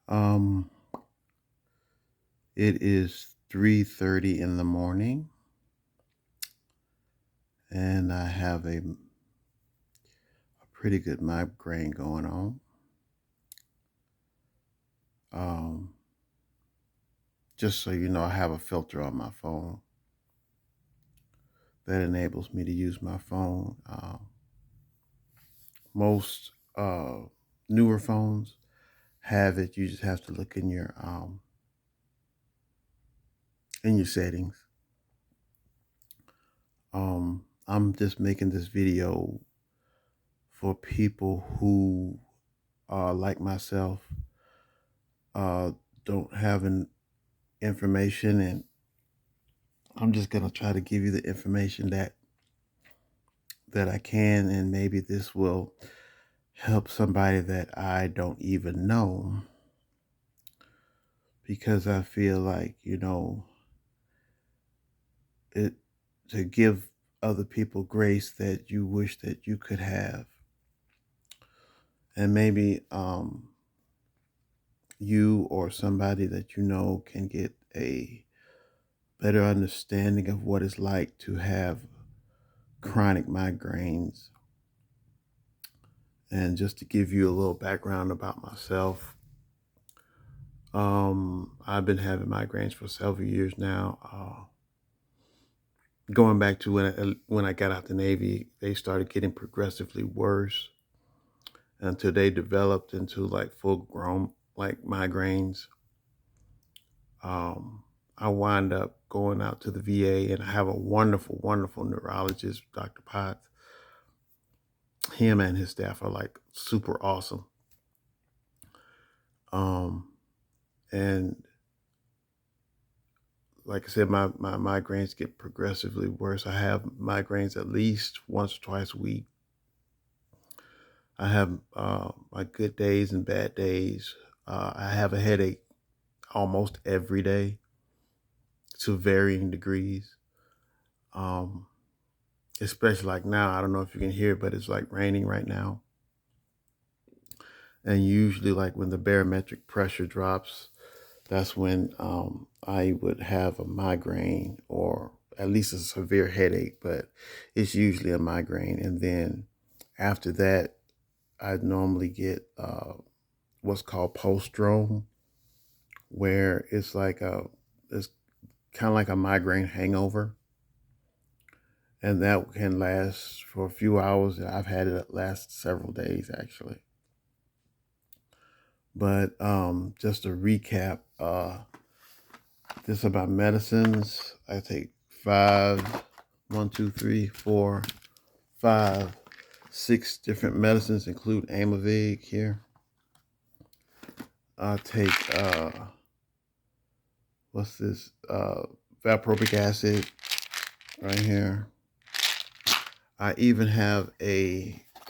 Um, it is 3:30 in the morning, and I have a pretty good migraine going on. Um, just so you know, I have a filter on my phone that enables me to use my phone. Most newer phones have it. You just have to look in your settings. I'm just making this video for people who, like myself, uh, don't have an information, and I'm just gonna try to give you the information that I can, and maybe this will help somebody that I don't even know, because I feel like, it to give other people grace that you wish that you could have. And maybe you or somebody that you know can get a better understanding of what it's like to have chronic migraines. And just to give you a little background about myself, I've been having migraines for several years now. Going back to when I got out the Navy, they started getting progressively worse until they developed into like full grown like migraines. Um, I wind up going out to the VA, and I have a wonderful, wonderful neurologist, Dr. Potts. Him and his staff are like super awesome. Um, and like I said, my migraines get progressively worse. I have migraines at least once or twice a week. I have my good days and bad days. I have a headache almost every day to varying degrees. Um, Especially like now, I don't know if you can hear it, but it's like raining right now. And usually, like when the barometric pressure drops, that's when I would have a migraine, or at least a severe headache, but it's usually a migraine. And then after that, I normally get what's called post-drome, where it's kind of like a migraine hangover. And that can last for a few hours. I've had it last several days actually. But just to recap, this is about medicines. I take five, one, two, three, four, five, six different medicines, include Amavig here. I take what's this? Valpropic acid right here. I even have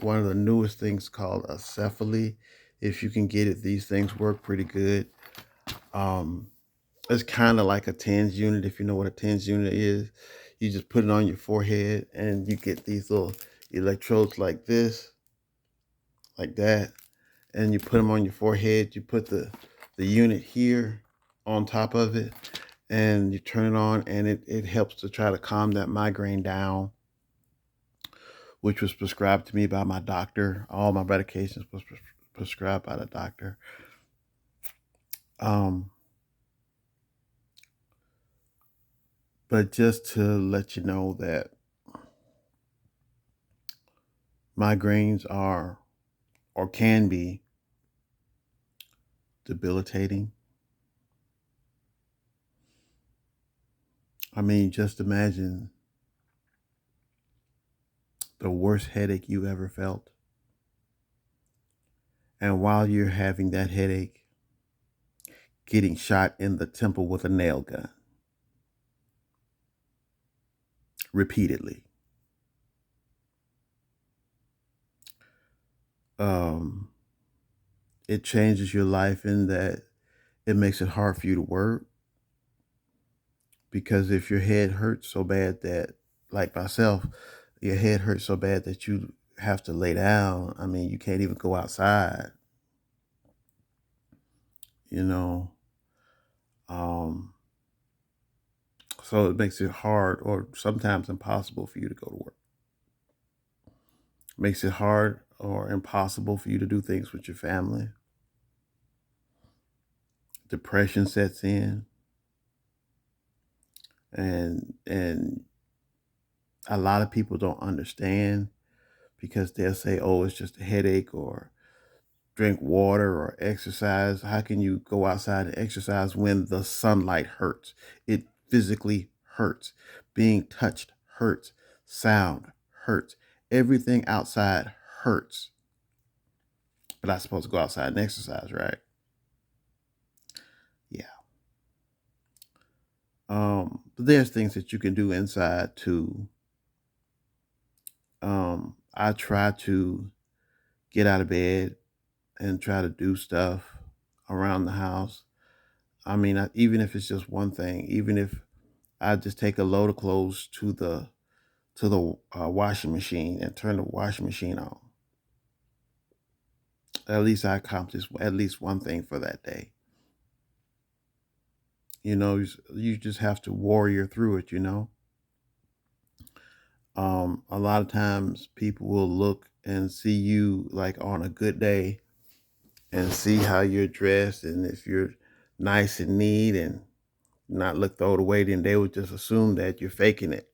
one of the newest things called a cephaly. If you can get it, these things work pretty good. Um, it's kind of like a TENS unit. If you know what a TENS unit is, you just put it on your forehead, and you get these little electrodes like this, like that, and you put them on your forehead. You put the unit here on top of it, and you turn it on, and it helps to try to calm that migraine down, which was prescribed to me by my doctor. All my medications was prescribed by the doctor. Um, but just to let you know that migraines are, or can be, debilitating. I mean, just imagine the worst headache you ever felt. And while you're having that headache, getting shot in the temple with a nail gun repeatedly. Um, it changes your life in that it makes it hard for you to work, because if your head hurts so bad that, like myself, your head hurts so bad that you have to lay down. I mean, you can't even go outside. you know. Um, so it makes it hard or sometimes impossible for you to go to work. Makes it hard or impossible for you to do things with your family. Depression sets in, and a lot of people don't understand because they'll say, "Oh, it's just a headache," or drink water or exercise. How can you go outside and exercise when the sunlight hurts? It physically hurts. Being touched hurts. Sound hurts. Everything outside hurts. But I'm supposed to go outside and exercise, right? Yeah. But there's things that you can do inside too. I try to get out of bed and try to do stuff around the house. I mean, even if it's just one thing, even if I just take a load of clothes to the washing machine and turn the washing machine on. At least I accomplished at least one thing for that day. You just have to warrior through it. A lot of times people will look and see you like on a good day and see how you're dressed, and if you're nice and neat and not look throw it away, then they would just assume that you're faking it,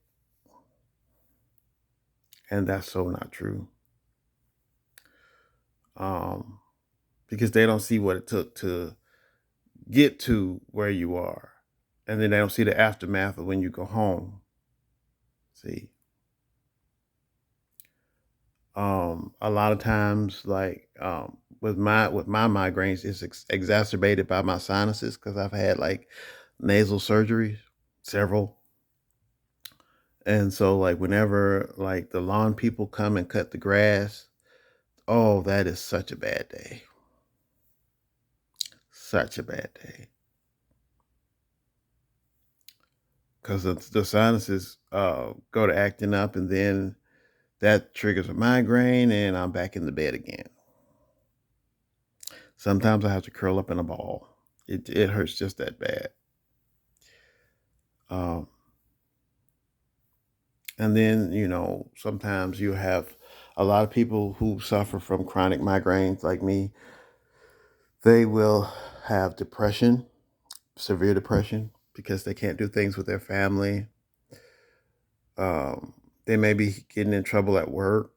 and that's so not true. Um, because they don't see what it took to get to where you are. And then they don't see the aftermath of when you go home. See, a lot of times, like with my migraines, it's exacerbated by my sinuses because I've had like nasal surgery, several, and so like whenever like the lawn people come and cut the grass, oh, that is such a bad day, such a bad day, because the sinuses go to acting up, and then that triggers a migraine, and I'm back in the bed again. Sometimes I have to curl up in a ball. It hurts just that bad. Um, and then sometimes you have a lot of people who suffer from chronic migraines, like me. They will have depression, severe depression, because they can't do things with their family. They may be getting in trouble at work,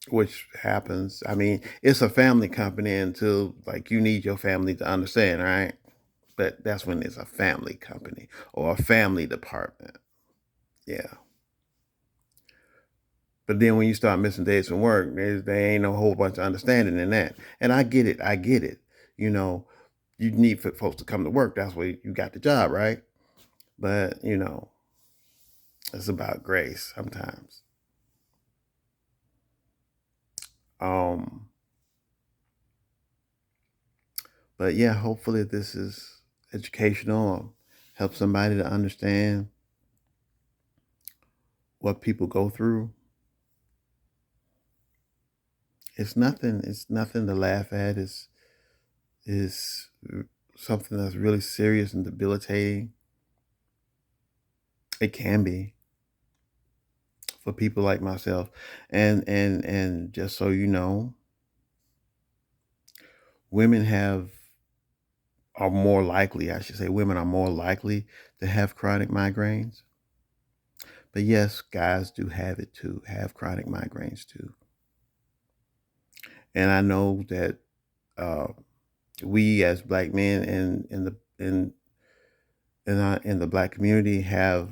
which happens. I mean, it's a family company until like you need your family to understand, right? But that's when it's a family company or a family department. Yeah. But then when you start missing days from work, there ain't no whole bunch of understanding in that. And I get it. I get it. You know, you need for folks to come to work. That's why you got the job, right? But, it's about grace sometimes. Um, but yeah, hopefully this is educational or help somebody to understand what people go through. It's nothing to laugh at. It's something that's really serious and debilitating. It can be for people like myself. And just so you know, women have are more likely, I should say women are more likely to have chronic migraines. But yes, guys do have it too, have chronic migraines too. And I know that uh, we as black men in the black community have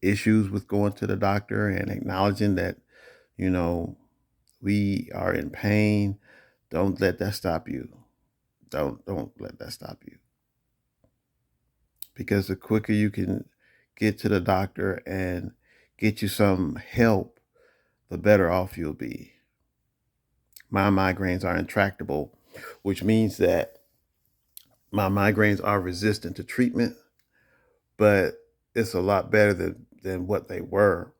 issues with going to the doctor and acknowledging that you know we are in pain. Don't let that stop you. Don't let that stop you, because the quicker you can get to the doctor and get you some help, the better off you'll be. My migraines are intractable, which means that my migraines are resistant to treatment, but it's a lot better than what they were.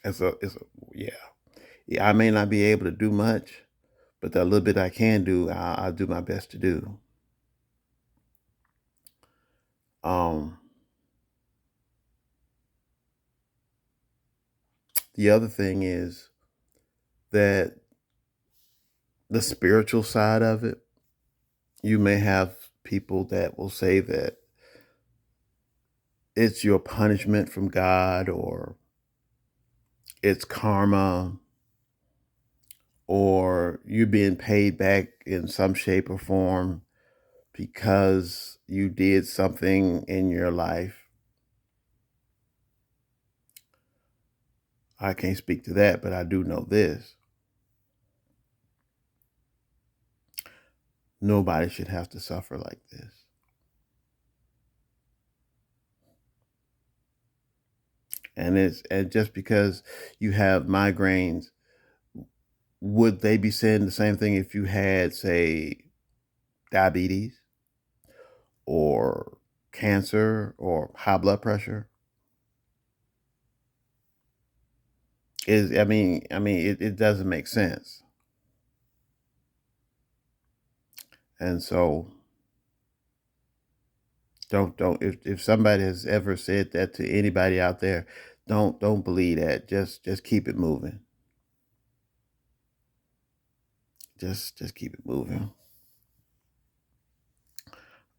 It's a yeah. Yeah, I may not be able to do much, But that little bit I can do, I'll do my best to do. Um, the other thing is that the spiritual side of it, you may have people that will say that it's your punishment from God, or it's karma, or you're being paid back in some shape or form because you did something in your life. I can't speak to that, but I do know this. Nobody should have to suffer like this. And just because you have migraines, would they be saying the same thing if you had, say, diabetes or cancer or high blood pressure? It doesn't make sense. And so don't if somebody has ever said that to anybody out there, don't believe that. Just keep it moving. Just keep it moving.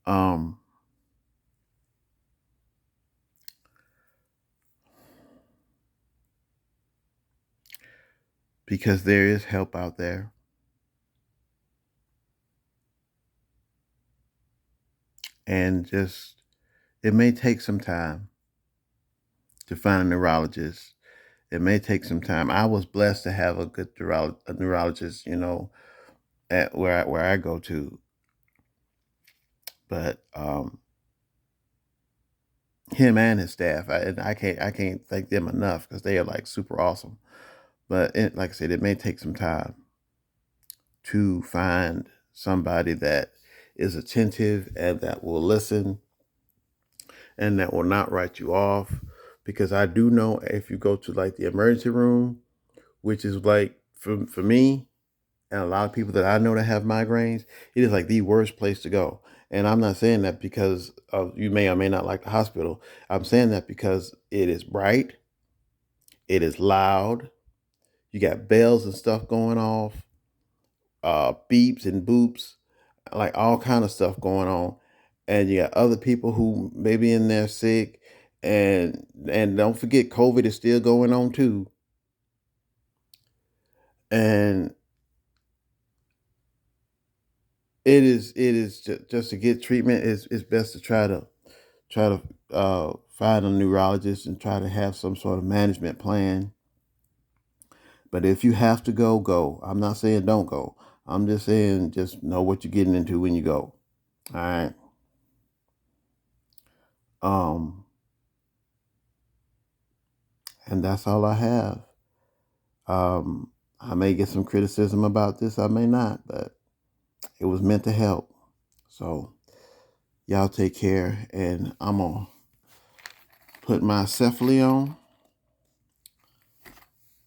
Um because there is help out there, and just it may take some time to find a neurologist. It may take some time. I was blessed to have a good neurologist, at where I go to. But him and his staff, I can't thank them enough because they are like super awesome. But like I said, it may take some time to find somebody that is attentive and that will listen and that will not write you off. Because I do know if you go to like the emergency room, which is like for me and a lot of people that I know that have migraines, it is like the worst place to go. And I'm not saying that because of you may or may not like the hospital. I'm saying that because it is bright, it is loud, you got bells and stuff going off, beeps and boops, like all kind of stuff going on. And you got other people who may be in there sick, and don't forget COVID is still going on too. And it is just to get treatment, it's best to try to find a neurologist and try to have some sort of management plan. But if you have to go, go. I'm not saying don't go. I'm just saying just know what you're getting into when you go. All right. Um, and that's all I have. I may get some criticism about this, I may not, but it was meant to help. So y'all take care, and I'm gonna put my cephaly on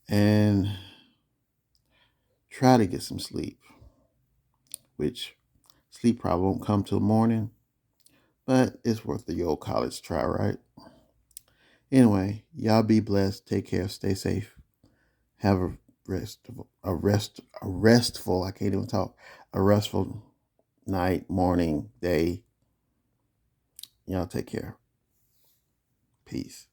and try to get some sleep, which sleep probably won't come till morning, but it's worth the old college try, right? Anyway, y'all be blessed. Take care. Stay safe. Have a restful. I can't even talk. A restful night, morning, day. Y'all take care. Peace.